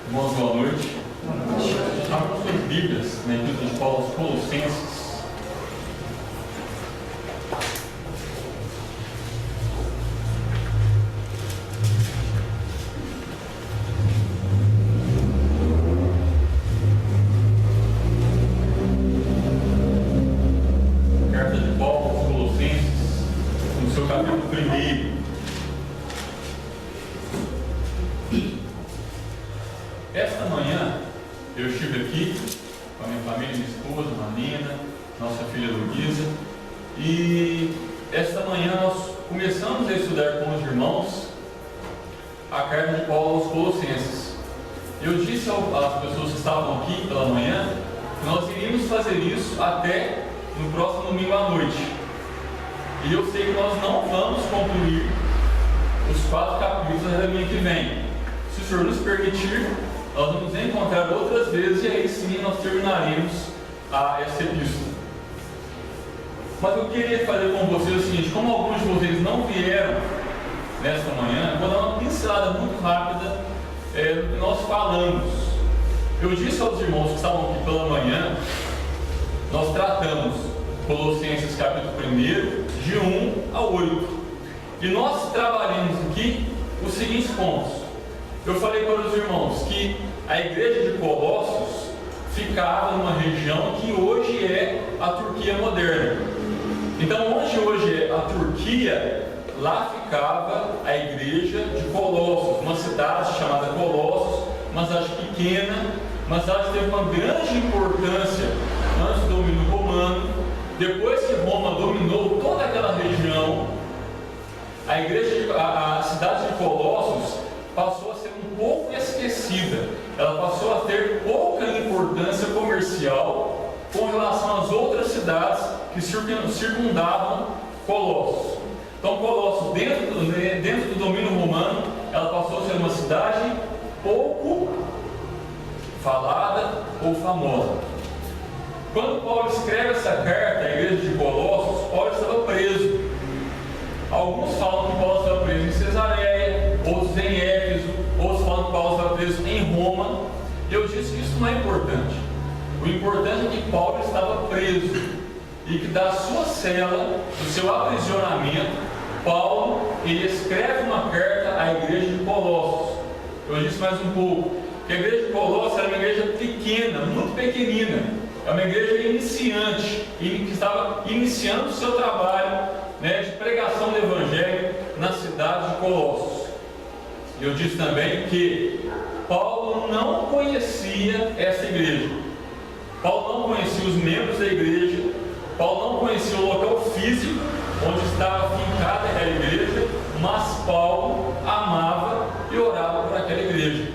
Irmãos, boa noite. Abram suas Bíblias na Epístola de Paulo aos Colossenses. Carta de Paulo aos Colossenses, no seu capítulo 1. Esta manhã eu estive aqui com a minha família, minha esposa, Marina, nossa filha Luísa, e esta manhã nós começamos a estudar com os irmãos a carta de Paulo aos Colossenses. Eu disse às pessoas que estavam aqui pela manhã que nós iríamos fazer isso até no próximo domingo à noite, e eu sei que nós não vamos concluir os 4 capítulos da semana que vem. Se o Senhor nos permitir, nós vamos encontrar outras vezes e aí sim nós terminaremos essa epístola. Mas eu queria fazer com vocês o seguinte: como alguns de vocês não vieram nesta manhã, eu vou dar uma pincelada muito rápida do que nós falamos. Eu disse aos irmãos que estavam aqui pela manhã, nós tratamos Colossenses capítulo 1, de 1 a 8. E nós trabalhamos aqui os seguintes pontos. Eu falei para os irmãos que a igreja de Colossos ficava numa região que hoje é a Turquia moderna. Então, onde hoje é a Turquia, lá ficava a igreja de Colossos, uma cidade chamada Colossos, uma cidade pequena, uma cidade que teve uma grande importância antes do domínio romano. Depois que Roma dominou toda aquela região, a cidade de Colossos passou a ser um pouco esquecida. Ela passou a ter pouca importância comercial com relação às outras cidades que circundavam Colossos. Então, Colossos, dentro do domínio romano, ela passou a ser uma cidade pouco falada ou famosa. Quando Paulo escreve essa carta à igreja de Colossos, Paulo estava preso. Alguns falam que Paulo estava preso em Cesareia, outros em Éfeso, outros falam que Paulo estava preso em Roma. Eu disse que isso não é importante. O importante é que Paulo estava preso e que da sua cela, do seu aprisionamento, Paulo ele escreve uma carta à igreja de Colossos. Eu disse mais um pouco que a igreja de Colossos era uma igreja pequena, muito pequenina. É uma igreja iniciante, que estava iniciando o seu trabalho de pregação do Evangelho na cidade de Colossos. Eu disse também que Paulo não conhecia essa igreja. Paulo não conhecia os membros da igreja. Paulo não conhecia o local físico onde estava fincada aquela igreja, mas Paulo amava e orava por aquela igreja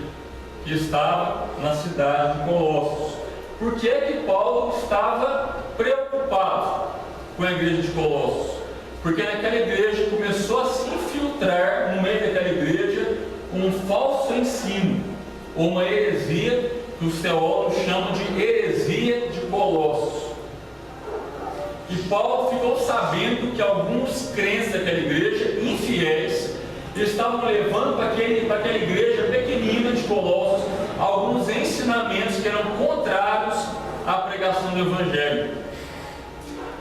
que estava na cidade de Colossos. Por que é que Paulo estava preocupado com a igreja de Colossos? Porque naquela igreja começou a se infiltrar no meio daquela igreja um falso ensino, ou uma heresia que os teólogos chamam de heresia de Colossos. E Paulo ficou sabendo que alguns crentes daquela igreja, infiéis, estavam levando para aquela igreja pequenina de Colossos alguns ensinamentos que eram contrários à pregação do Evangelho.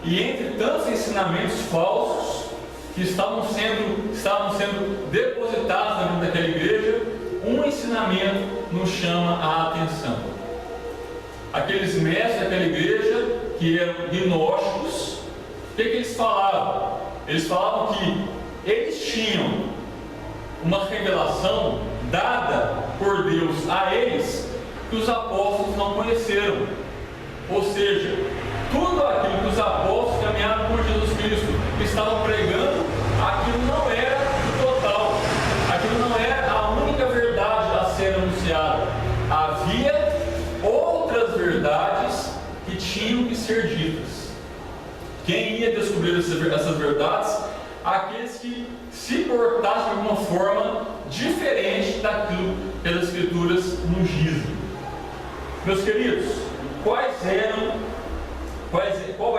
E entre tantos ensinamentos falsos que estavam sendo depositados dentro daquela igreja, um ensinamento nos chama a atenção. Aqueles mestres daquela igreja, que eram gnósticos, o que eles falavam? Eles falavam que eles tinham uma revelação dada por Deus a eles que os apóstolos não conheceram. Ou seja, tudo aquilo que os apóstolos caminharam por Jesus Cristo estavam pregando, aquilo não era o total, aquilo não era a única verdade a ser anunciada. Havia outras verdades que tinham que ser ditas. Quem ia descobrir essas verdades? Aqueles que se portassem de alguma forma diferente daquilo que as Escrituras nos dizem. Meus queridos, qual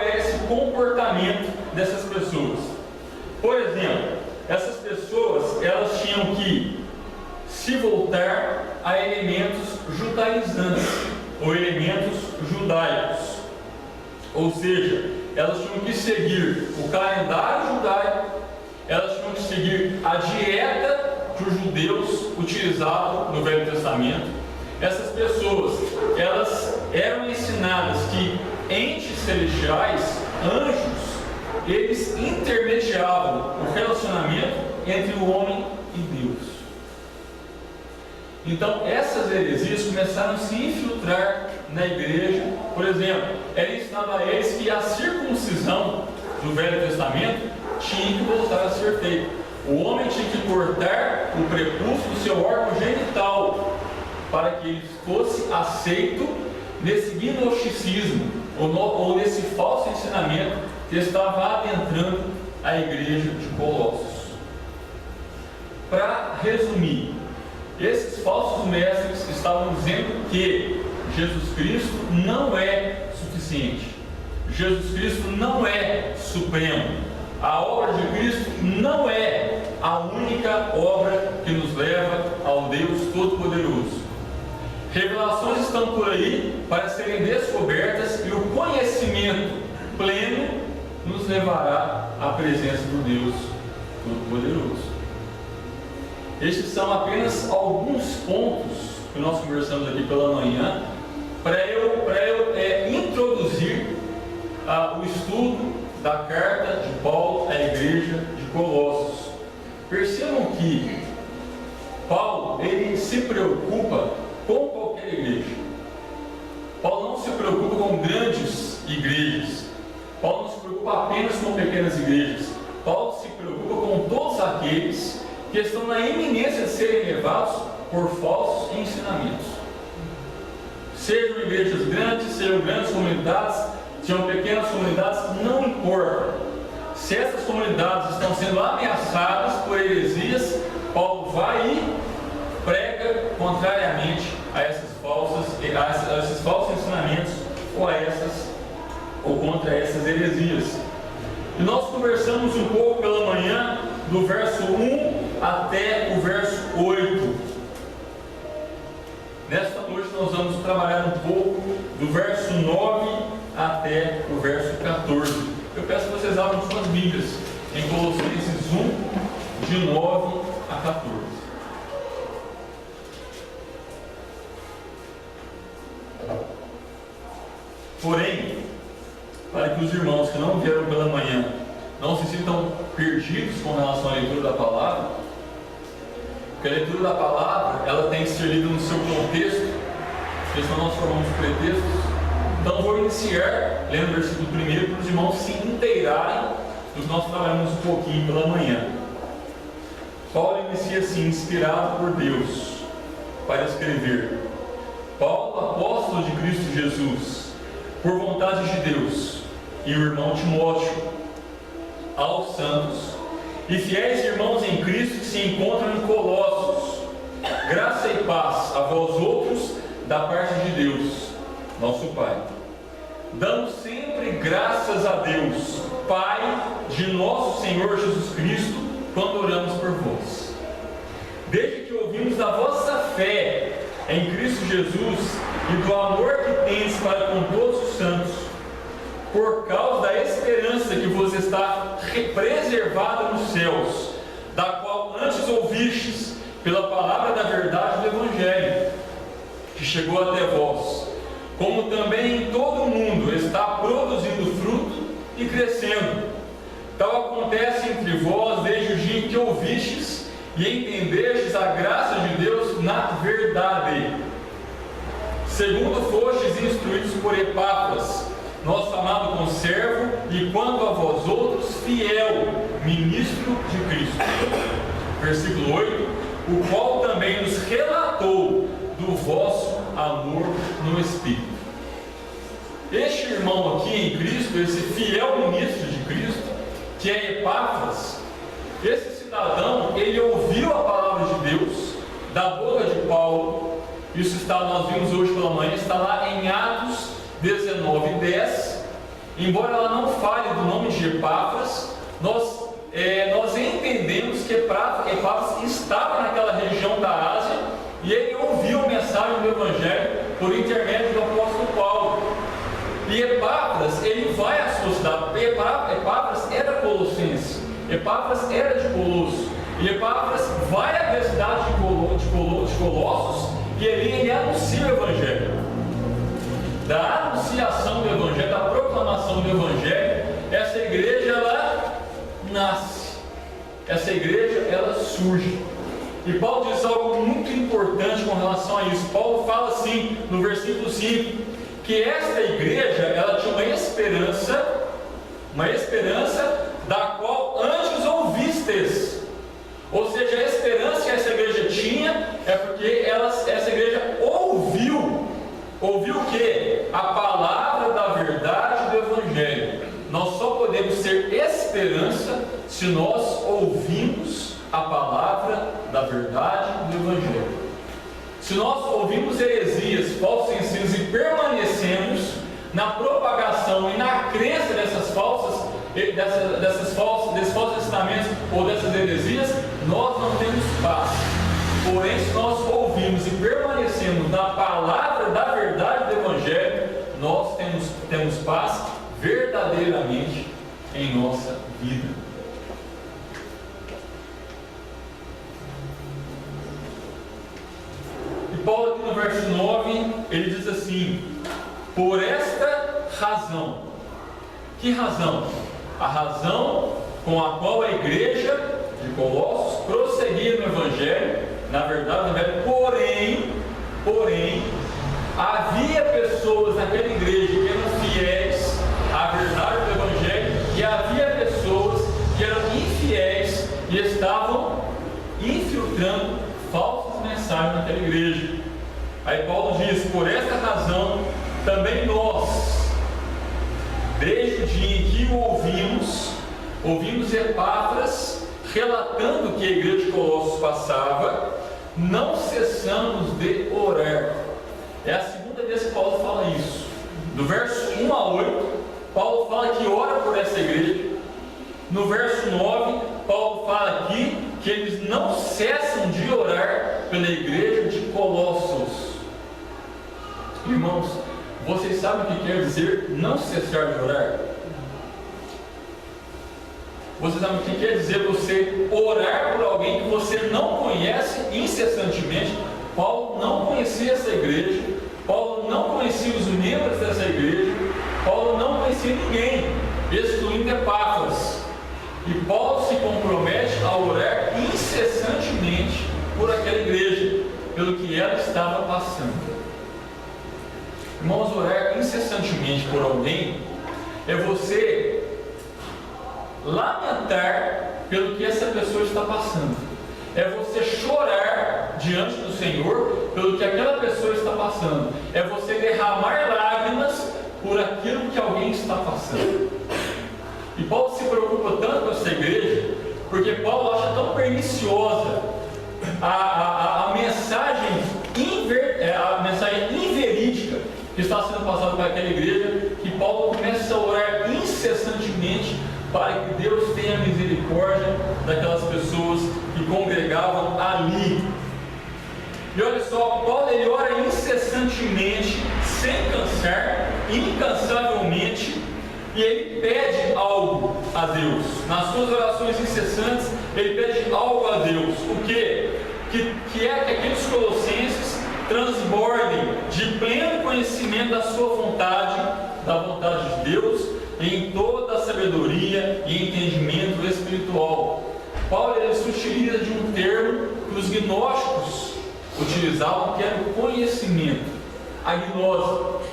é esse comportamento dessas pessoas? Por exemplo, essas pessoas elas tinham que se voltar a elementos judaizantes, ou elementos judaicos. Ou seja, elas tinham que seguir o calendário judaico, elas tinham que seguir a dieta que os judeus utilizavam no Velho Testamento. Essas pessoas, elas eram ensinadas que entes celestiais, anjos, eles intermediavam o relacionamento entre o homem e Deus. Então, essas heresias começaram a se infiltrar na igreja. Por exemplo, era ensinado a eles que a circuncisão do Velho Testamento tinha que voltar a ser feita. O homem tinha que cortar o prepúcio do seu órgão genital para que ele fosse aceito nesse gnosticismo ou nesse falso ensinamento que estava adentrando a igreja de Colossos. Para resumir, esses falsos mestres estavam dizendo que Jesus Cristo não é suficiente, Jesus Cristo não é supremo, a obra de Cristo não é a única obra que nos leva ao Deus Todo-Poderoso. Revelações estão por aí para serem descobertas e o conhecimento pleno nos levará à presença do Deus Todo-Poderoso. Estes são apenas alguns pontos que nós conversamos aqui pela manhã para eu introduzir o estudo da carta de Paulo à igreja de Colossos. Percebam que Paulo, ele se preocupa com qualquer igreja. Paulo não se preocupa com grandes igrejas. Paulo não se preocupa apenas com pequenas igrejas. Paulo se preocupa com todos aqueles que estão na iminência de serem levados por falsos ensinamentos. Sejam igrejas grandes, sejam grandes comunidades, sejam pequenas comunidades, não importa. Se essas comunidades estão sendo ameaçadas por heresias, Paulo vai e prega contrariamente a esses falsos ensinamentos ou contra essas heresias. E nós conversamos um pouco pela manhã do verso 1 até o verso 8. Nesta noite nós vamos trabalhar um pouco do verso 9 até o verso 14. Eu peço que vocês abram suas Bíblias em Colossenses 1, de 9 a 14. Porém, para que os irmãos que não vieram pela manhã não se sintam perdidos com relação à leitura da palavra, porque a leitura da palavra ela tem que ser lida no seu contexto, porque senão nós formamos pretextos. Então vou iniciar lendo o versículo 1 para os irmãos se inteirarem do que nós trabalhamos um pouquinho pela manhã. Paulo inicia assim, inspirado por Deus, para escrever: Paulo, apóstolo de Cristo Jesus, por vontade de Deus, e o irmão Timóteo, aos santos e fiéis irmãos em Cristo que se encontram em Colossos, graça e paz a vós outros da parte de Deus, nosso Pai. Damos sempre graças a Deus, Pai de nosso Senhor Jesus Cristo, quando oramos por vós. Desde que ouvimos da vossa fé em Cristo Jesus e do amor que tendes para com todos os santos, por causa da esperança que vos está preservada nos céus, da qual antes ouvistes pela palavra da verdade do Evangelho, que chegou até vós, como também em todo o mundo está produzindo fruto e crescendo. Tal acontece entre vós desde o dia em que ouvistes e entendestes a graça de Deus na verdade, segundo fostes instruídos por Epáfras, nosso amado conservo, e quanto a vós outros, fiel ministro de Cristo. Versículo 8: o qual também nos relatou do vosso amor no Espírito. Este irmão aqui em Cristo, esse fiel ministro de Cristo, que é Epáfras, esse cidadão, ele ouviu a palavra de Deus da boca de Paulo. Isso está, nós vimos hoje pela manhã, está lá em Atos 19:10. Embora ela não fale do nome de Epáfras, nós entendemos que Epáfras estava naquela região da Ásia e ele ouviu a mensagem do Evangelho por intermédio do apóstolo Paulo. E Epáfras, ele vai à sua cidade. Epáfras era colossense, Epáfras era de Colosso, e Epáfras vai à cidade de Colossos, e ali ele anuncia o Evangelho. Da anunciação do Evangelho, da proclamação do Evangelho, essa igreja ela nasce, essa igreja ela surge. E Paulo diz algo muito importante com relação a isso. Paulo fala assim no versículo 5, que esta igreja ela tinha uma esperança da qual antes ouvistes. Ou seja, a esperança que essa igreja tinha é porque essa igreja ouviu o que? A palavra da verdade do Evangelho. Nós só podemos ter esperança se nós ouvimos a palavra da verdade do Evangelho. Se nós ouvimos heresias, falsos ensinos e permanecemos na propagação e na crença desses falsos ensinamentos ou dessas heresias, nós não temos paz. Porém, se nós ouvimos e permanecemos na palavra da verdade do Evangelho, nós temos paz verdadeiramente em nossa vida. E Paulo aqui no verso 9, ele diz assim: por esta razão. Que razão? A razão com a qual a igreja de Colossos prosseguia no Evangelho, na verdade, porém, havia pessoas naquela igreja que eram fiéis à verdade do Evangelho, e havia pessoas que eram infiéis e estavam infiltrando falsas mensagens naquela igreja. Aí Paulo diz: por esta razão, também nós, desde o dia em que o ouvimos Epáfras relatando o que a igreja de Colossos passava, não cessamos de orar. É a segunda vez que Paulo fala isso. Do verso 1 a 8, Paulo fala que ora por essa igreja. No verso 9, Paulo fala aqui que eles não cessam de orar pela igreja de Colossos. Irmãos, vocês sabem o que quer dizer não cessar de orar? Vocês sabem o que quer dizer você orar por alguém que você não conhece incessantemente? Paulo não conhecia essa igreja, Paulo não conhecia os membros dessa igreja, Paulo não conhecia ninguém, excluindo Epáfras. E Paulo se compromete a orar incessantemente por aquela igreja, pelo que ela estava passando. Irmãos, orar incessantemente por alguém é você lamentar pelo que essa pessoa está passando. É você chorar diante do Senhor pelo que aquela pessoa está passando. É você derramar lágrimas por aquilo que alguém está passando. E Paulo se preocupa tanto com essa igreja, porque Paulo acha tão perniciosa a mensagem inverídica que está sendo passada para aquela igreja, que Paulo começa a orar incessantemente para que Deus tenha misericórdia daquelas pessoas que congregavam ali. E olha só, Paulo ele ora incessantemente, sem cansar, incansavelmente, e ele pede algo a Deus. Nas suas orações incessantes, ele pede algo a Deus. O quê? Que é que aqueles colossenses transbordem de pleno conhecimento da sua vontade, da vontade de Deus, em toda a sabedoria e entendimento espiritual. Paulo ele se utiliza de um termo que os gnósticos utilizavam, que era o conhecimento, a gnose.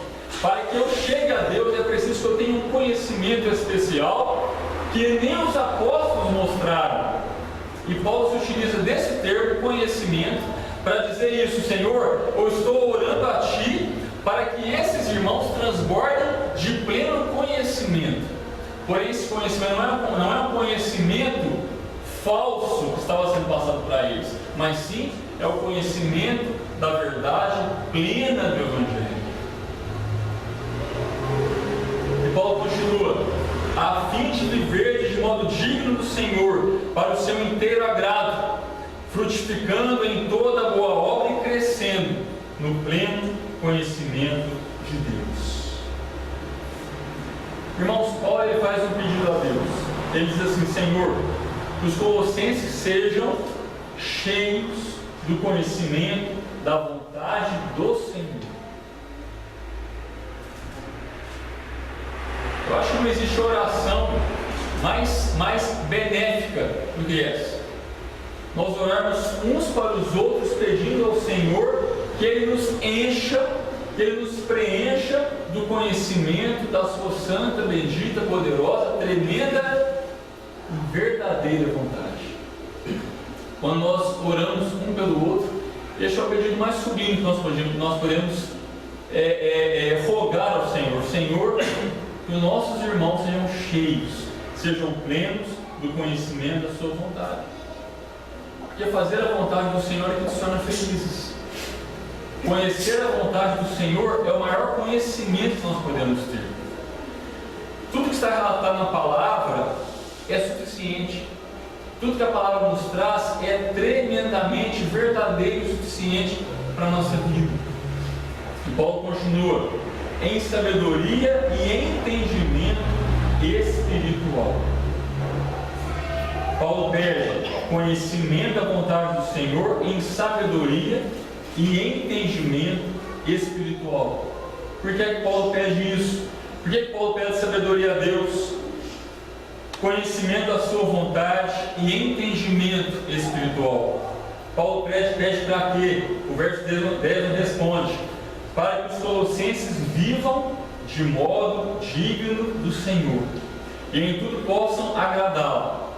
Para que eu chegue a Deus é preciso que eu tenha um conhecimento especial que nem os apóstolos mostraram. E Paulo se utiliza desse termo, conhecimento, para dizer isso: Senhor, eu estou orando a Ti para que esses irmãos transbordem de pleno conhecimento. Porém, esse conhecimento não é um conhecimento falso que estava sendo passado para eles, mas sim é o conhecimento da verdade plena do Evangelho. E Paulo continua: a fim de viver de modo digno do Senhor, para o seu inteiro agrado, frutificando em toda boa obra e crescendo no pleno conhecimento de Deus. Irmãos, Paulo ele faz um pedido a Deus. Ele diz assim: Senhor, que os colossenses sejam cheios do conhecimento da vontade do Senhor. Eu acho que não existe oração mais benéfica do que essa. Nós orarmos uns para os outros pedindo ao Senhor que Ele nos encha, que Ele nos preencha do conhecimento da sua santa, bendita, poderosa, tremenda e verdadeira vontade. Quando nós oramos um pelo outro, este é o pedido mais sublime que nós podemos rogar ao Senhor. Senhor, que os nossos irmãos sejam cheios, sejam plenos do conhecimento da sua vontade. Porque fazer a vontade do Senhor é que nos torna felizes. Conhecer a vontade do Senhor é o maior conhecimento que nós podemos ter. Tudo que está relatado na palavra é suficiente. Tudo que a palavra nos traz é tremendamente verdadeiro e suficiente para a nossa vida. E Paulo continua: em sabedoria e em entendimento espiritual. Paulo pede conhecimento da vontade do Senhor em sabedoria e em entendimento espiritual. Por que Paulo pede isso? Por que Paulo pede sabedoria a Deus? Conhecimento da sua vontade e entendimento espiritual. Paulo pede para quê? O verso 10 responde: para que os colossenses vivam de modo digno do Senhor e em tudo possam agradá-lo.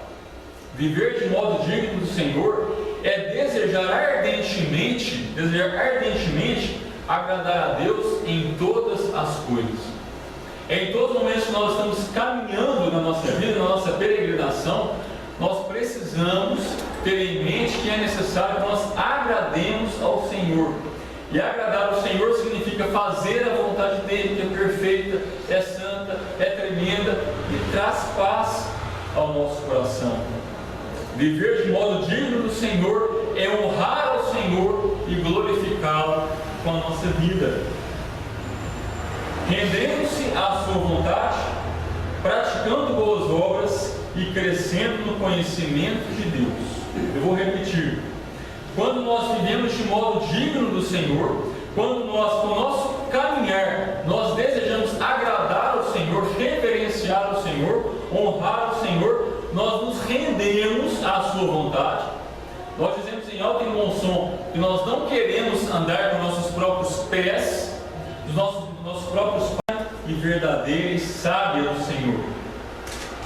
Viver de modo digno do Senhor é desejar ardentemente agradar a Deus em todas as coisas. Em todos os momentos que nós estamos caminhando na nossa vida, na nossa peregrinação, nós precisamos ter em mente que é necessário que nós agrademos ao Senhor. E agradar ao Senhor significa fazer a vontade dele, que é perfeita, é santa, é tremenda e traz paz ao nosso coração. Viver de modo digno do Senhor é honrar ao Senhor e glorificá-lo com a nossa vida. Rendendo-se à sua vontade, praticando boas obras e crescendo no conhecimento de Deus. Eu vou repetir. Quando nós vivemos de modo digno do Senhor, quando nós, com o nosso caminhar, nós desejamos agradar ao Senhor, reverenciar o Senhor, honrar o Senhor, nós nos rendemos à sua vontade. Nós dizemos em alto e bom som que nós não queremos andar com nossos próprios pés, dos nossos próprios pés, e verdadeira e sábia do Senhor.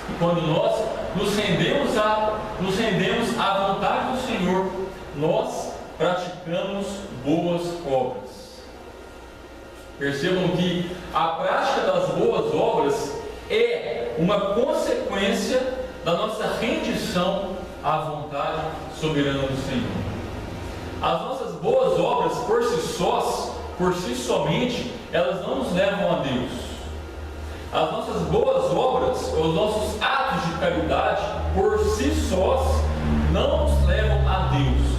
E quando nós nos rendemos à vontade do Senhor, nós praticamos boas obras. Percebam que a prática das boas obras é uma consequência da nossa rendição à vontade soberana do Senhor. As nossas boas obras por si somente, elas não nos levam a Deus. As nossas boas obras, os nossos atos de caridade, por si sós, não nos levam a Deus.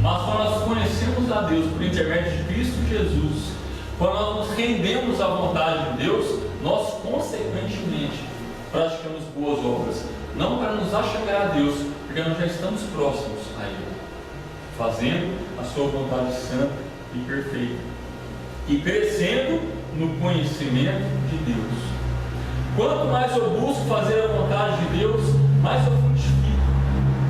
Mas quando nós conhecemos a Deus por intermédio de Cristo Jesus, quando nós nos rendemos à vontade de Deus, nós consequentemente praticamos boas obras. Não para nos achegar a Deus, porque nós já estamos próximos a Ele, fazendo a sua vontade santa e perfeita, e crescendo no conhecimento de Deus. Quanto mais eu busco fazer a vontade de Deus, mais eu frutifico,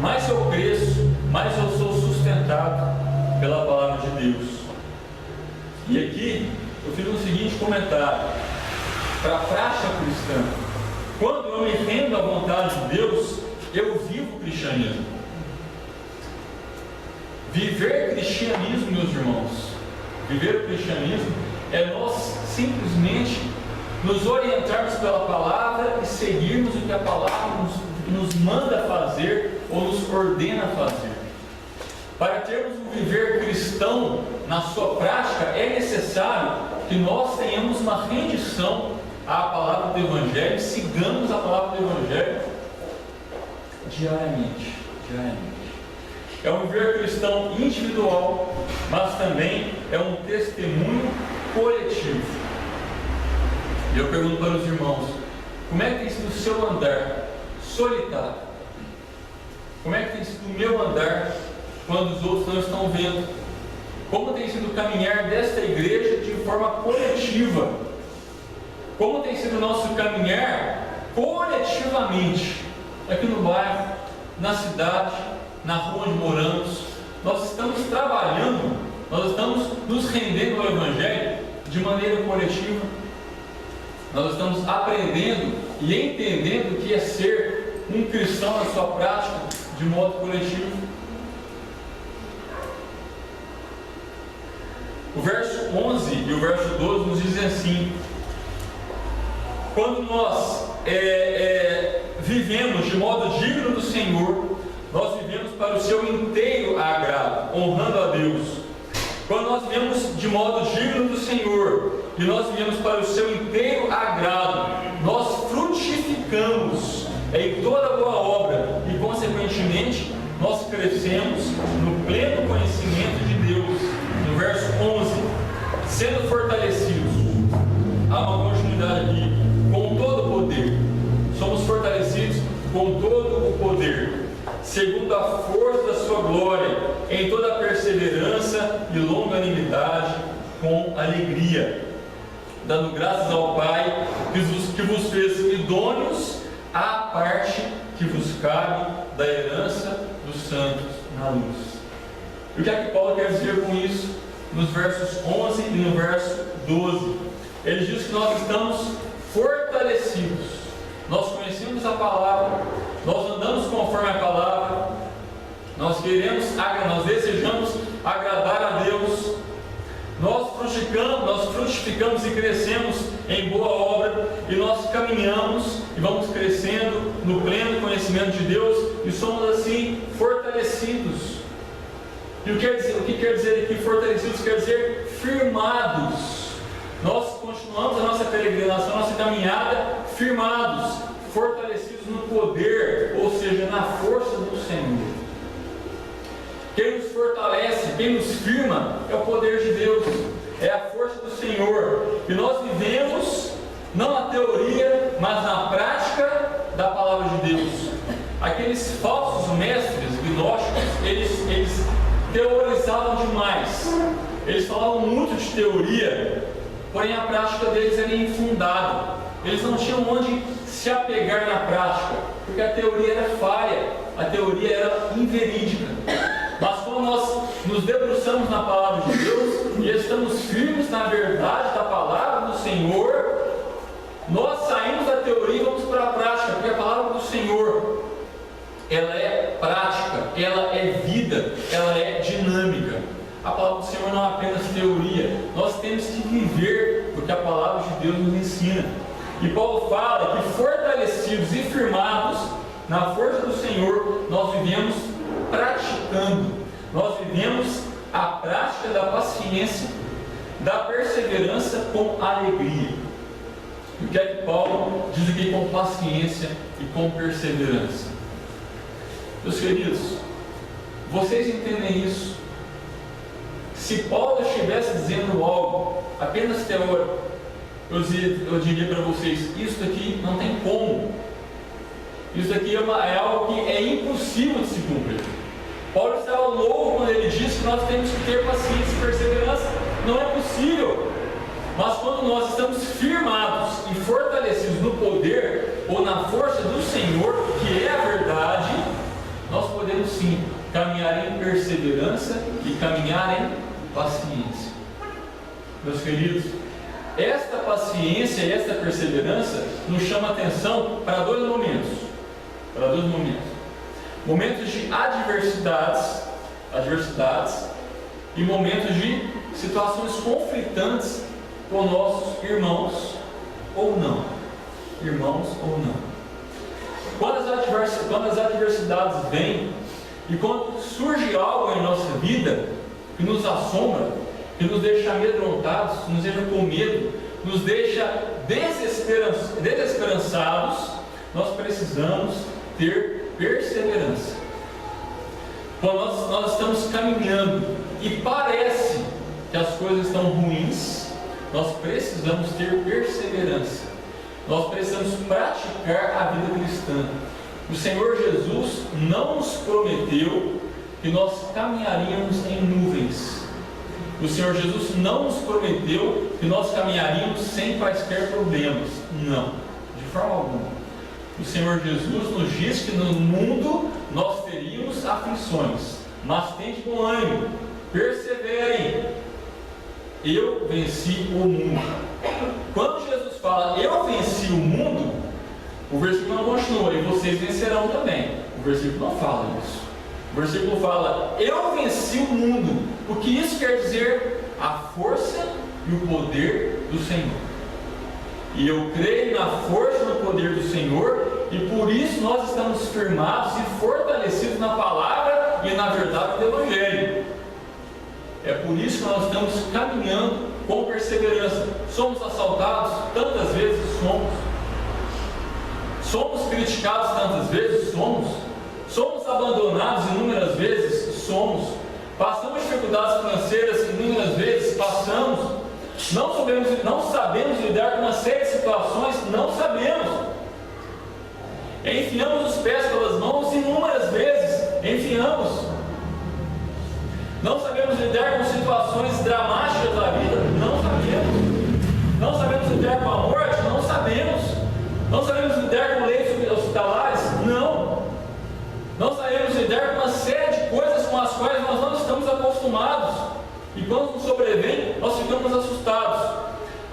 mais eu cresço, mais eu sou sustentado pela palavra de Deus. E aqui eu fiz o seguinte comentário para a prática cristã: quando eu me rendo à vontade de Deus, eu vivo o cristianismo. Viver cristianismo, meus irmãos, viver o cristianismo é nós simplesmente nos orientarmos pela palavra e seguirmos o que a palavra nos manda fazer ou nos ordena fazer. Para termos um viver cristão na sua prática, é necessário que nós tenhamos uma rendição à palavra do Evangelho, sigamos a palavra do Evangelho diariamente. é um viver cristão individual, mas também é um testemunho coletivo. E eu pergunto para os irmãos, como é que tem sido o seu andar solitário? Como é que tem sido o meu andar quando os outros não estão vendo? Como tem sido o caminhar desta igreja de forma coletiva? Como tem sido o nosso caminhar coletivamente, aqui no bairro, na cidade, na rua onde moramos? Nós estamos trabalhando, nós estamos nos rendendo ao Evangelho de maneira coletiva. Nós estamos aprendendo e entendendo o que é ser um cristão na sua prática de modo coletivo. O verso 11 e o verso 12 nos dizem assim: quando nós vivemos de modo digno do Senhor, nós vivemos para o seu inteiro agrado, honrando a Deus. Quando nós vivemos de modo digno do Senhor e nós vivemos para o seu inteiro agrado, nós frutificamos em toda boa obra e, consequentemente, nós crescemos no pleno conhecimento de Deus. No verso 11, sendo fortalecidos, há uma continuidade aqui, com todo o poder. Somos fortalecidos com todo o poder, segundo a força da sua glória, em toda a perseverança e longanimidade, com alegria, dando graças ao Pai que vos fez idôneos à parte que vos cabe da herança dos santos na luz. E o que é que Paulo quer dizer com isso? Nos versos 11 e no verso 12, ele diz que nós estamos fortalecidos, nós conhecemos a palavra, nós andamos conforme a palavra, nós desejamos agradar a Deus, nós frutificamos e crescemos em boa obra, e nós caminhamos e vamos crescendo no pleno conhecimento de Deus, e somos assim fortalecidos. E o que quer dizer aqui fortalecidos? Quer dizer firmados. Nós continuamos a nossa peregrinação, a nossa caminhada firmados, fortalecidos no poder, ou seja, na força do Senhor. Quem nos fortalece, quem nos firma é o poder de Deus, é a força do Senhor. E nós vivemos não na teoria, mas na prática da palavra de Deus. Aqueles falsos mestres gnósticos, eles teorizavam demais, eles falavam muito de teoria, porém a prática deles era infundada. Eles não tinham onde se apegar na prática, porque a teoria era falha, a teoria era inverídica. Mas quando nós nos debruçamos na palavra de Deus e estamos firmes na verdade da palavra do Senhor, nós saímos da teoria e vamos para a prática, porque a palavra do Senhor, ela é prática, ela é vida, ela é dinâmica. A palavra do Senhor não é apenas teoria, nós temos que viver o que a palavra de Deus nos ensina. E Paulo fala que fortalecidos e firmados na força do Senhor, nós vivemos praticando, nós vivemos a prática da paciência, da perseverança com alegria. E o que é que Paulo diz aqui com paciência e com perseverança? Meus queridos, vocês entendem isso? Se Paulo estivesse dizendo algo apenas teórico, eu diria para vocês, isso aqui não tem como. Isso aqui é algo que é impossível de se cumprir. Paulo estava louco quando ele disse que nós temos que ter paciência e perseverança. Não é possível. Mas quando nós estamos firmados e fortalecidos no poder ou na força do Senhor, que é a verdade, nós podemos sim caminhar em perseverança e caminhar em paciência. Meus queridos, esta paciência e esta perseverança nos chama a atenção para dois momentos. Momentos de adversidades e momentos de situações conflitantes com nossos irmãos ou não. Quando as adversidades vêm e quando surge algo em nossa vida que nos assombra, que nos deixa amedrontados, que nos deixa com medo, nos deixa desesperançados, nós precisamos ter perseverança. Quando nós estamos caminhando e parece que as coisas estão ruins, nós precisamos ter perseverança. Nós precisamos praticar a vida cristã. O Senhor Jesus não nos prometeu que nós caminharíamos em nuvens. O Senhor Jesus não nos prometeu que nós caminharíamos sem quaisquer problemas. Não, de forma alguma. O Senhor Jesus nos diz que no mundo nós teríamos aflições, mas tende bom ânimo, perseverem. Eu venci o mundo. Quando Jesus fala, eu venci o mundo, o versículo não continua, e vocês vencerão também. O versículo não fala isso. O versículo fala, eu venci o mundo. O que isso quer dizer? A força e o poder do Senhor. E eu creio na força e no poder do Senhor, e por isso nós estamos firmados e fortalecidos na palavra e na verdade do Evangelho. É por isso que nós estamos caminhando com perseverança. Somos assaltados? Tantas vezes somos. Somos criticados tantas vezes? Somos. Somos abandonados inúmeras vezes? Somos. Passamos dificuldades financeiras inúmeras vezes? Passamos. Não sabemos lidar com uma série de situações? Não sabemos. Enfiamos os pés pelas mãos inúmeras vezes? Enfiamos. Não sabemos lidar com situações dramáticas da vida? Não sabemos. Não sabemos lidar com a morte? Não sabemos. Não sabemos lidar com leitos hospitalares? Não. Não sabemos lidar com uma série de coisas com as quais nós não estamos acostumados. E quando nos sobrevém, nós ficamos assustados.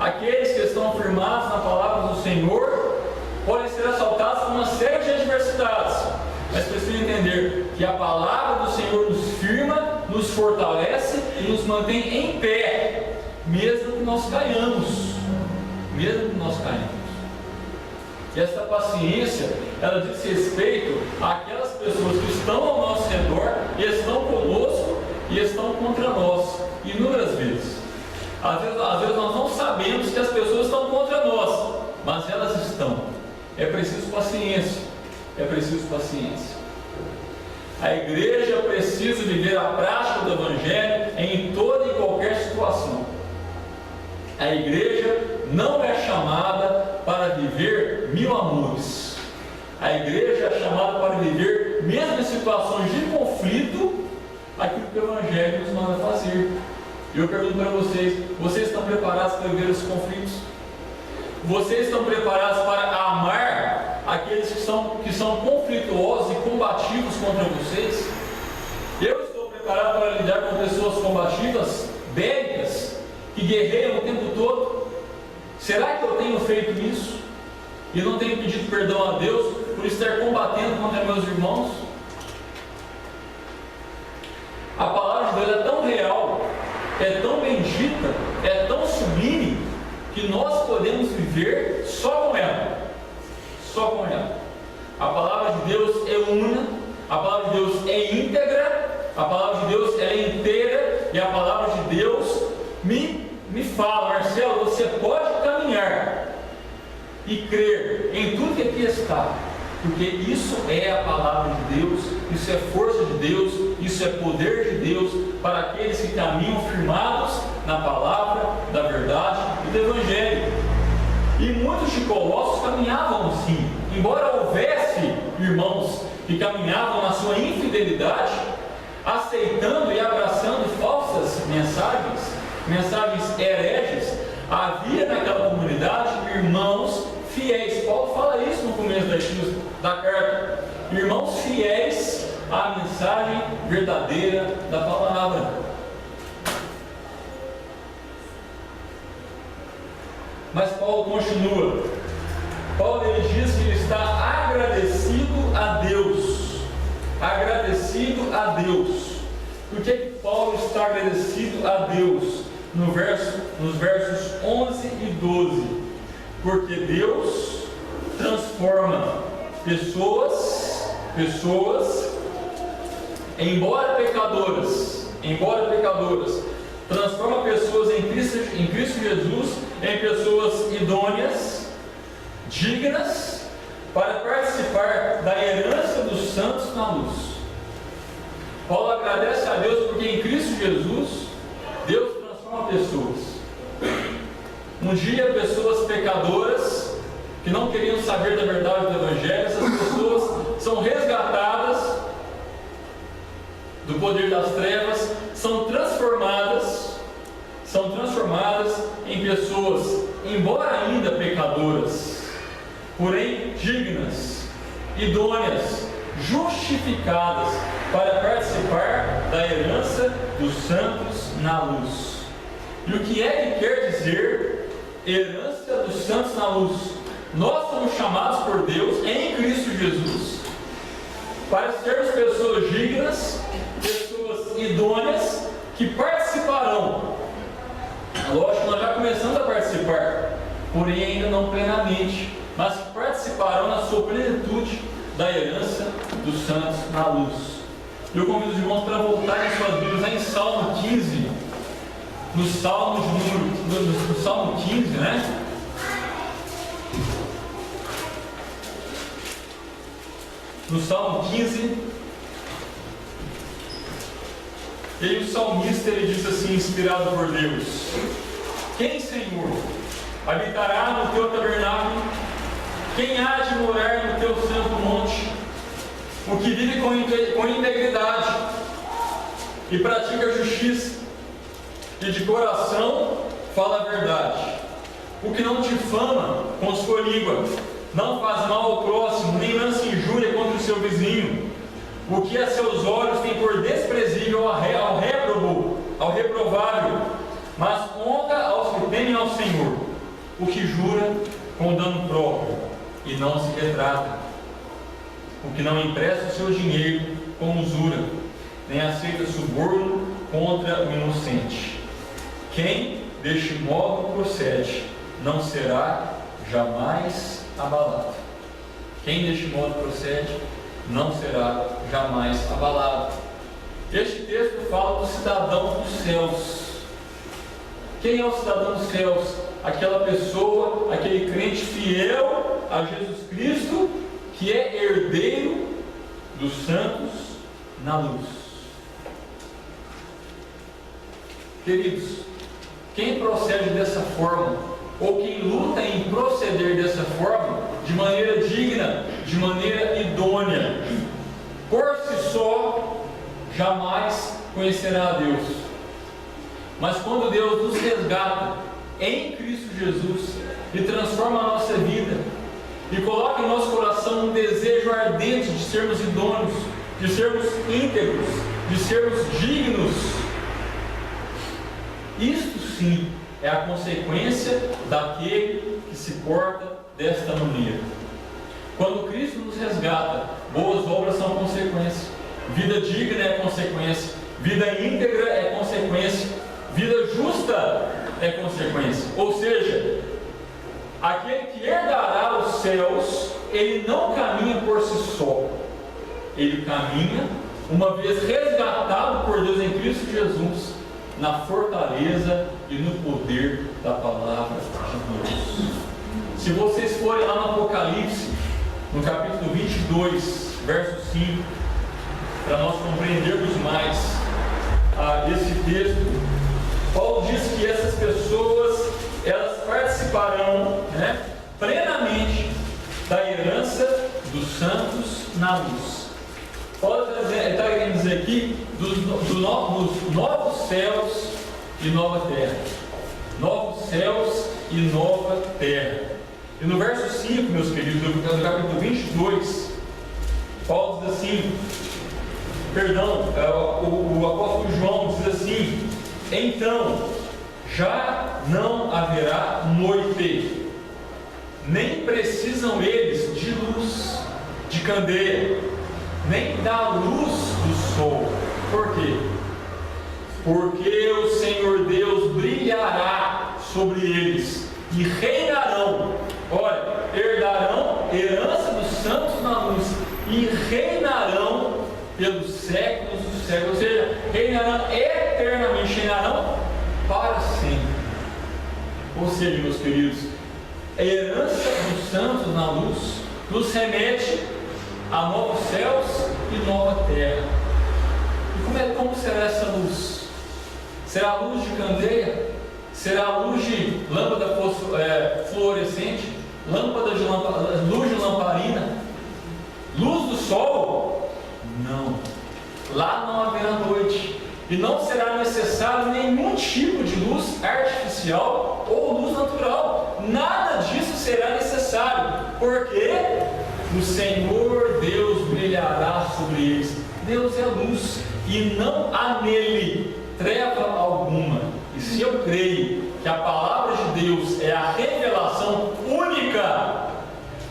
Aqueles que estão firmados na palavra do Senhor podem ser assaltados por uma série de adversidades. Mas precisam entender que a palavra do Senhor nos firma, nos fortalece e nos mantém em pé, mesmo que nós caiamos. Mesmo que nós caiamos. E essa paciência, ela diz respeito àquelas pessoas que estão ao nosso redor, e estão conosco e estão contra nós, inúmeras vezes. Às vezes nós não sabemos que as pessoas estão contra nós, mas elas estão. É preciso paciência. É preciso paciência. A igreja precisa viver a prática do Evangelho em toda e qualquer situação. A igreja não é chamada para viver mil amores. A igreja é chamada para viver, mesmo em situações de conflito, aquilo que o Evangelho nos manda fazer. Eu pergunto para vocês estão preparados para viver os conflitos? Vocês estão preparados para amar aqueles que são conflituosos e combativos contra vocês? Eu estou preparado para lidar com pessoas combativas, bélicas, que guerreiam o tempo todo? Será que eu tenho feito isso? E não tenho pedido perdão a Deus por estar combatendo contra meus irmãos? A palavra de Deus é tão real, é tão bendita, é tão sublime, que nós podemos viver só com ela. Só com ela. A palavra de Deus é una, a palavra de Deus é íntegra, a palavra de Deus é inteira, e a palavra de Deus me fala, Marcelo, você pode caminhar e crer em tudo que aqui está, porque isso é a palavra de Deus, isso é força de Deus, isso é poder de Deus para aqueles que caminham firmados na palavra da verdade e do Evangelho. E muitos de Colossos caminhavam assim, embora houvesse irmãos que caminhavam na sua infidelidade, aceitando e abraçando falsas mensagens hereges, havia naquela comunidade irmãos fiéis. Paulo fala isso no começo da carta. Irmãos fiéis à mensagem verdadeira da palavra. Mas Paulo continua. Paulo ele diz que ele está agradecido a Deus. Agradecido a Deus. Por que Paulo está agradecido a Deus? Nos versos 11 e 12. Porque Deus transforma pessoas, embora pecadoras, transforma pessoas em Cristo Jesus em pessoas idôneas, dignas, para participar da herança dos santos na luz. Paulo agradece a Deus porque em Cristo Jesus, Deus transforma pessoas. Um dia, pessoas pecadoras, que não queriam saber da verdade do Evangelho, essas pessoas são resgatadas do poder das trevas, são transformadas em pessoas, embora ainda pecadoras, porém dignas, idôneas, justificadas para participar da herança dos santos na luz. E o que é que quer dizer herança dos santos na luz? Nós somos chamados por Deus em Cristo Jesus para sermos pessoas dignas, pessoas idôneas, que participarão. Lógico que nós já começamos a participar, porém ainda não plenamente, mas que participarão na sua plenitude da herança dos santos na luz. Eu convido os irmãos para voltarem suas Bíblias em Salmo 15, no Salmo 15, né? No Salmo 15, e aí o salmista ele diz assim, inspirado por Deus: quem, Senhor, habitará no teu tabernáculo? Quem há de morar no teu santo monte? O que vive com integridade e pratica justiça, e de coração fala a verdade. O que não difama com sua língua, não faz mal ao próximo, nem lança injúria contra o seu vizinho. O que a seus olhos tem por desprezível ao reprovável, mas honra aos que temem ao Senhor. O que jura com dano próprio e não se retrata. O que não empresta o seu dinheiro com usura, nem aceita suborno contra o inocente. Quem deste modo procede, não será jamais abalado. Quem deste modo procede, não será jamais abalado. Este texto fala do cidadão dos céus. Quem é o cidadão dos céus? Aquela pessoa, aquele crente fiel a Jesus Cristo, que é herdeiro dos santos na luz. Queridos, quem procede dessa forma, ou quem luta em proceder dessa forma, de maneira digna, de maneira idônea, por si só, jamais conhecerá a Deus. Mas quando Deus nos resgata em Cristo Jesus e transforma a nossa vida, e coloca em nosso coração um desejo ardente de sermos idôneos, de sermos íntegros, de sermos dignos, isto sim é a consequência daquele que se porta desta maneira. Quando Cristo nos resgata, boas obras são consequência, vida digna é consequência, vida íntegra é consequência, vida justa é consequência. Ou seja, aquele que herdará os céus, ele não caminha por si só, ele caminha, uma vez resgatado por Deus em Cristo Jesus, na fortaleza e no poder da palavra de Deus. Se vocês forem lá no Apocalipse, no capítulo 22, verso 5, para nós compreendermos mais esse texto, Paulo diz que essas pessoas, elas participarão, plenamente da herança dos santos na luz. Paulo está querendo dizer aqui dos novos céus e nova terra. Novos céus e nova terra. E no verso 5, meus queridos, no capítulo 22, Paulo diz assim, o apóstolo João diz assim: então já não haverá noite, nem precisam eles de luz, de candeia, nem da luz do sol. Por quê? Porque o Senhor Deus brilhará sobre eles e reinarão. Olha, herdarão herança dos santos na luz e reinarão pelos séculos dos séculos. Ou seja, reinarão eternamente, reinarão para sempre. Ou seja, meus queridos, a herança dos santos na luz nos remete a novos céus e nova terra. E como será essa luz? Será a luz de candeia? Será a luz de lâmpada fluorescente? Luz de lamparina? Luz do sol? Não. Lá não haverá noite. E não será necessário nenhum tipo de luz artificial ou luz natural. Nada disso será necessário. Porque o Senhor Deus brilhará sobre eles. Deus é luz e não há nele treva alguma. E se eu creio que a palavra de Deus é a revelação única,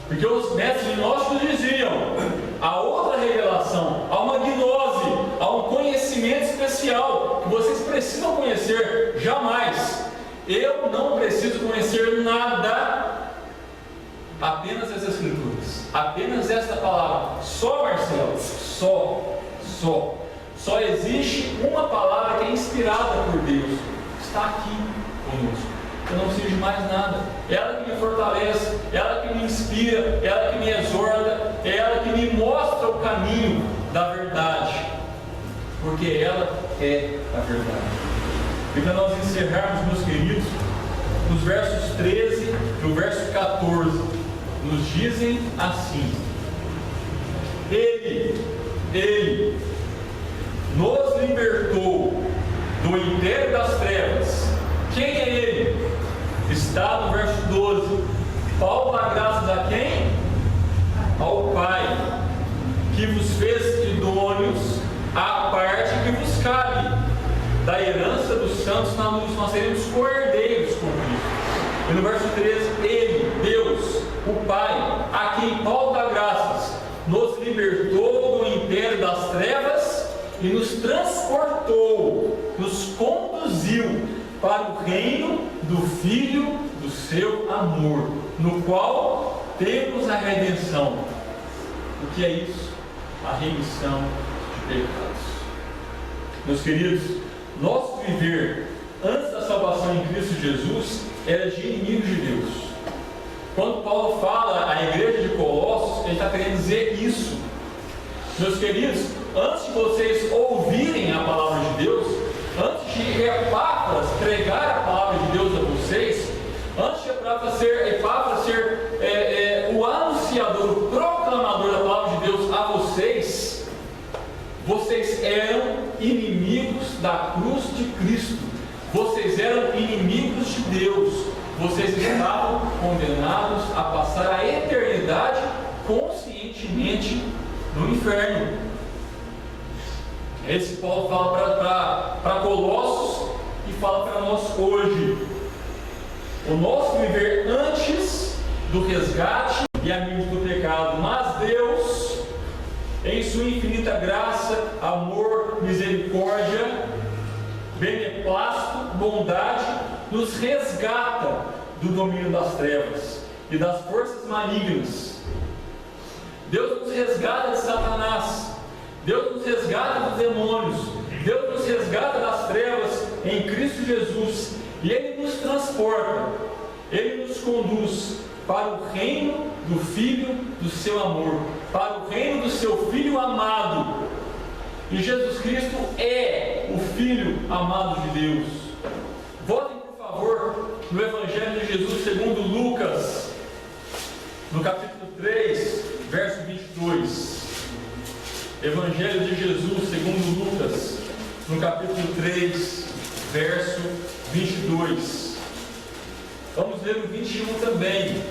porque os mestres gnósticos diziam, há outra revelação, há uma gnose, há um conhecimento especial que vocês precisam conhecer. Jamais. Eu não preciso conhecer nada, apenas as Escrituras, apenas esta palavra. Só, Marcelo, só existe uma palavra que é inspirada por Deus, está aqui conosco. Eu não preciso de mais nada. Ela que me fortalece, ela que me inspira, ela que me exorta, ela que me mostra o caminho da verdade, porque ela é a verdade. E para nós encerrarmos, meus queridos, nos versos 13 e o verso 14 nos dizem assim: Ele nos libertou do império das trevas. Quem é Ele? Está no verso 12. Paulo dá graças a quem? Ao Pai, que vos fez idôneos à parte que vos cabe da herança dos santos na luz. Nós seremos cordeiros com Cristo. E no verso 13, Ele, Deus, o Pai, a quem Paulo dá graças, nos libertou do império das trevas e nos transportou, nos conduziu para o reino do Filho do seu amor, no qual temos a redenção. O que é isso? A remissão de pecados. Meus queridos, nosso viver antes da salvação em Cristo Jesus era de inimigos de Deus. Quando Paulo fala à igreja de Colossos, ele está querendo dizer isso. Meus queridos, antes de vocês ouvirem a palavra de Deus, antes de Epáfras pregar a palavra de Deus a vocês, antes de Epáfras ser o anunciador, o proclamador da palavra de Deus a vocês, vocês eram inimigos da cruz de Cristo, vocês eram inimigos de Deus, vocês estavam condenados a passar a eternidade conscientemente no inferno. Esse Paulo fala para Colossos e fala para nós hoje. O nosso viver antes do resgate e amigos do pecado, mas Deus, em sua infinita graça, amor, misericórdia, beneplácito, bondade, nos resgata do domínio das trevas e das forças malignas. Deus nos resgata de Satanás, Deus nos resgata dos demônios, Deus nos resgata das trevas em Cristo Jesus, e Ele nos transporta, Ele nos conduz para o reino do Filho do seu amor, para o reino do seu Filho amado. E Jesus Cristo é o Filho amado de Deus. Voltem, por favor, no Evangelho de Jesus segundo Lucas, no capítulo 3, verso 22. Evangelho de Jesus segundo Lucas, no capítulo 3, verso 22. Vamos ler o 21 também.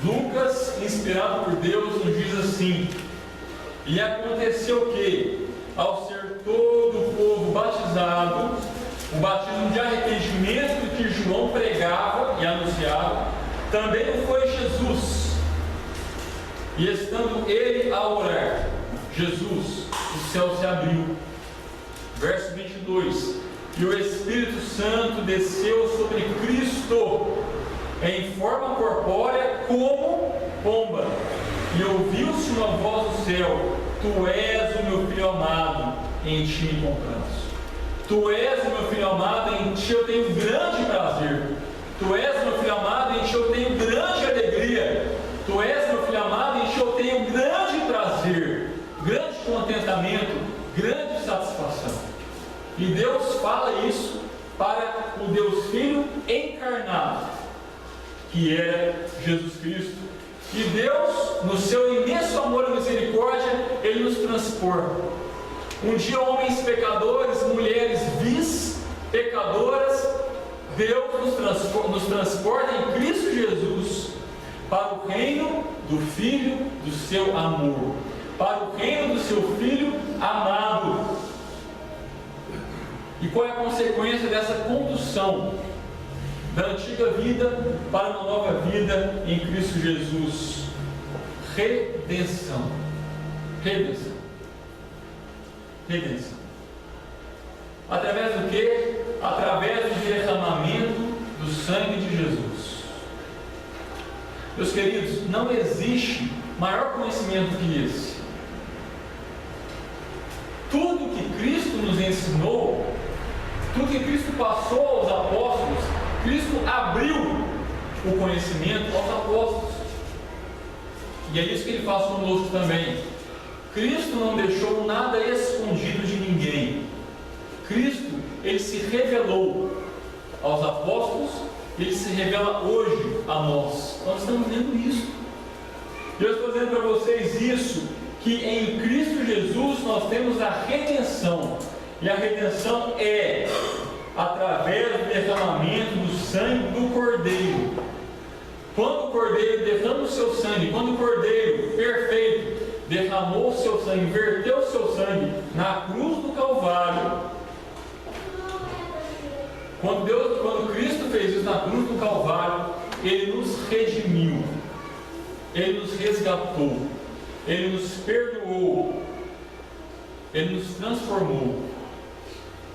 Lucas, inspirado por Deus, nos diz assim: E aconteceu que, ao ser todo o povo batizado, o batismo de arrependimento que João pregava e anunciava, também o foi Jesus. E estando ele a orar, Jesus, o céu se abriu. Verso 22. E o Espírito Santo desceu sobre Cristo em forma corpórea como pomba. E ouviu-se uma voz do céu: Tu és o meu Filho amado, em ti me comprazo. Tu és o meu Filho amado, em ti eu tenho grande prazer. Tu és o meu Filho amado, em ti eu tenho grande alegria. Tu és meu Filho amado, em ti eu tenho grande prazer. grande contentamento, grande satisfação. E Deus fala isso para o Deus Filho encarnado, que é Jesus Cristo. E Deus, no seu imenso amor e misericórdia, Ele nos transporta. Um dia homens pecadores, mulheres vis, pecadoras, Deus nos transporta em Cristo Jesus para o reino do Filho do seu amor, para o reino do seu Filho amado. E qual é a consequência dessa condução da antiga vida para uma nova vida em Cristo Jesus? Redenção. Redenção. Redenção. Através do quê? Através do derramamento do sangue de Jesus. Meus queridos, não existe maior conhecimento que esse. Tudo que Cristo nos ensinou, tudo que Cristo passou aos apóstolos, Cristo abriu o conhecimento aos apóstolos. E é isso que Ele faz conosco também. Cristo não deixou nada escondido de ninguém. Cristo, Ele se revelou aos apóstolos, Ele se revela hoje a nós. Nós estamos vendo isso. E eu estou dizendo para vocês isso, que em Cristo Jesus nós temos a redenção. E a redenção é através do derramamento do sangue do Cordeiro. Quando o Cordeiro derrama o seu sangue, quando o Cordeiro perfeito derramou o seu sangue, verteu o seu sangue na cruz do Calvário, quando Cristo fez isso na cruz do Calvário, Ele nos redimiu, Ele nos resgatou, Ele nos perdoou, Ele nos transformou,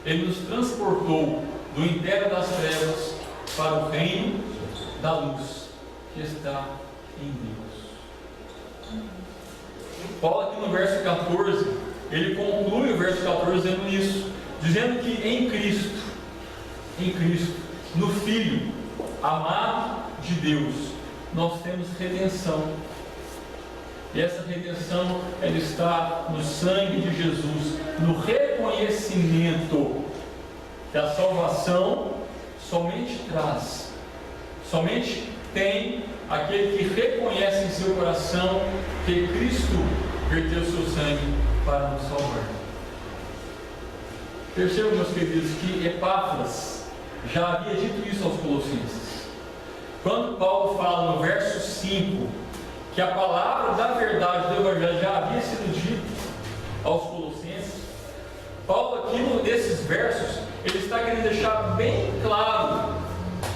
Ele nos transportou do império das trevas para o reino da luz que está em Deus. Paulo aqui no verso 14, ele conclui o verso 14 dizendo isso, dizendo que em Cristo, no Filho amado de Deus, nós temos redenção. E essa redenção, ela está no sangue de Jesus, no reconhecimento que a salvação somente traz, somente tem aquele que reconhece em seu coração que Cristo verteu seu sangue para nos salvar. Percebam, meus queridos, que Epáfras já havia dito isso aos Colossenses. Quando Paulo fala no verso 5 que a palavra da verdade do Evangelho já havia sido dita aos Colossenses, Paulo aqui nesses versos, ele está querendo deixar bem claro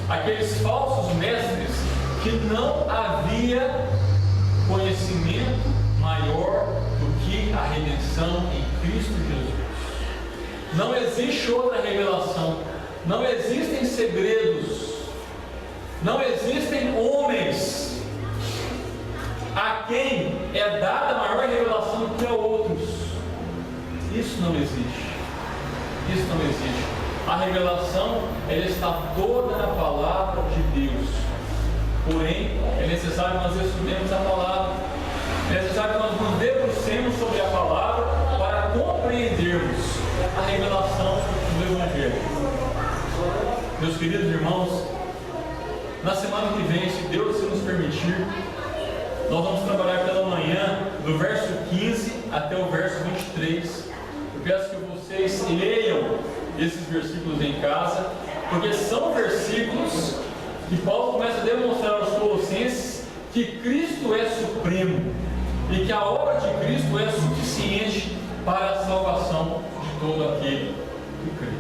aqueles falsos mestres que não havia conhecimento maior do que a redenção em Cristo Jesus. Não existe outra revelação, não existem segredos, não existem homens a quem é dada maior revelação do que a outros. Isso não existe. Isso não existe. A revelação, ela está toda na palavra de Deus. Porém, é necessário que nós estudemos a palavra. É necessário que nós nos debrucemos sobre a palavra para compreendermos a revelação do Evangelho. Meus queridos irmãos, na semana que vem, se Deus assim nos permitir, nós vamos trabalhar pela manhã do verso 15 até o verso 23. Eu peço que vocês leiam esses versículos em casa, porque são versículos que Paulo começa a demonstrar aos Colossenses que Cristo é supremo e que a obra de Cristo é suficiente para a salvação de todo aquele que crê.